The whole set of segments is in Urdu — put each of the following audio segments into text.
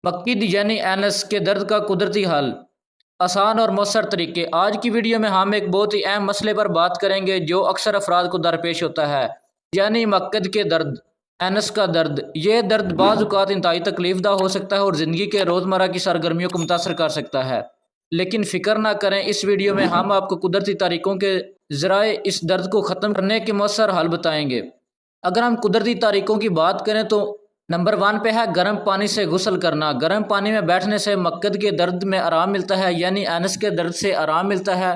مقد یعنی اینس کے درد کا قدرتی حل، آسان اور مؤثر طریقے۔ آج کی ویڈیو میں ہم ایک بہت ہی اہم مسئلے پر بات کریں گے جو اکثر افراد کو درپیش ہوتا ہے، یعنی مقد کے درد، اینس کا درد۔ یہ درد بعض اوقات انتہائی تکلیف دہ ہو سکتا ہے اور زندگی کے روزمرہ کی سرگرمیوں کو متاثر کر سکتا ہے، لیکن فکر نہ کریں، اس ویڈیو میں ہم آپ کو قدرتی طریقوں کے ذرائع اس درد کو ختم کرنے کے مؤثر حل بتائیں گے۔ اگر ہم قدرتی طریقوں کی بات کریں تو نمبر 1 پہ ہے گرم پانی سے غسل کرنا۔ گرم پانی میں بیٹھنے سے مقد کے درد میں آرام ملتا ہے، یعنی اینس کے درد سے آرام ملتا ہے۔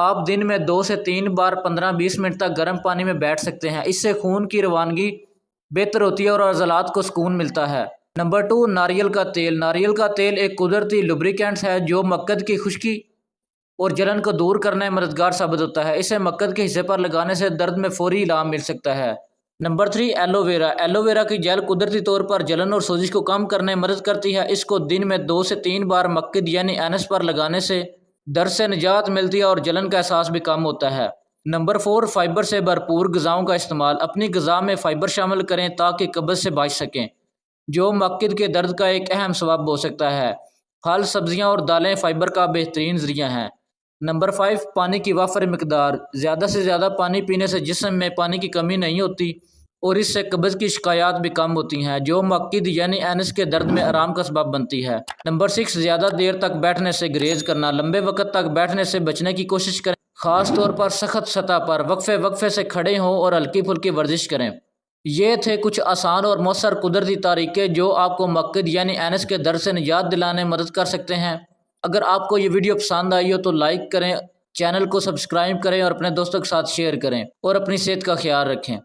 آپ دن میں 2 سے 3 بار 15-20 منٹ تک گرم پانی میں بیٹھ سکتے ہیں، اس سے خون کی روانگی بہتر ہوتی ہے اور عضلات کو سکون ملتا ہے۔ نمبر 2 ناریل کا تیل۔ ناریل کا تیل ایک قدرتی لبریکینٹ ہے جو مقد کی خشکی اور جلن کو دور کرنے میں مددگار ثابت ہوتا ہے۔ اسے مقد کے حصے پر لگانے سے درد میں فوری آرام مل سکتا ہے۔ Number 3 aloe vera. Aloe vera کی جیل قدرتی طور پر جلن اور سوزش کو کم کرنے میں مدد کرتی ہے۔ اس کو دن میں 2 سے 3 بار مقد یعنی اینس پر لگانے سے درد سے نجات ملتی ہے اور جلن کا احساس بھی کم ہوتا ہے۔ نمبر 4 فائبر سے بھرپور غذاؤں کا استعمال۔ اپنی غذا میں فائبر شامل کریں تاکہ قبض سے بچ سکیں، جو مقد کے درد کا ایک اہم سبب ہو سکتا ہے۔ پھل، سبزیاں اور دالیں فائبر کا بہترین ذریعہ ہیں۔ نمبر 5 پانی کی وافر مقدار۔ زیادہ سے زیادہ پانی پینے سے جسم میں پانی کی کمی نہیں ہوتی اور اس سے قبض کی شکایات بھی کم ہوتی ہیں، جو مقد یعنی اینس کے درد میں آرام کا سبب بنتی ہے۔ نمبر 6 زیادہ دیر تک بیٹھنے سے گریز کرنا۔ لمبے وقت تک بیٹھنے سے بچنے کی کوشش کریں، خاص طور پر سخت سطح پر۔ وقفے سے کھڑے ہوں اور ہلکی پھلکی ورزش کریں۔ یہ تھے کچھ آسان اور مؤثر قدرتی طریقے جو آپ کو مقد یعنی اینس کے درد سے نجات دلانے میں مدد کر سکتے ہیں۔ اگر آپ کو یہ ویڈیو پسند آئی ہو تو لائک کریں، چینل کو سبسکرائب کریں اور اپنے دوستوں کے ساتھ شیئر کریں، اور اپنی صحت کا خیال رکھیں۔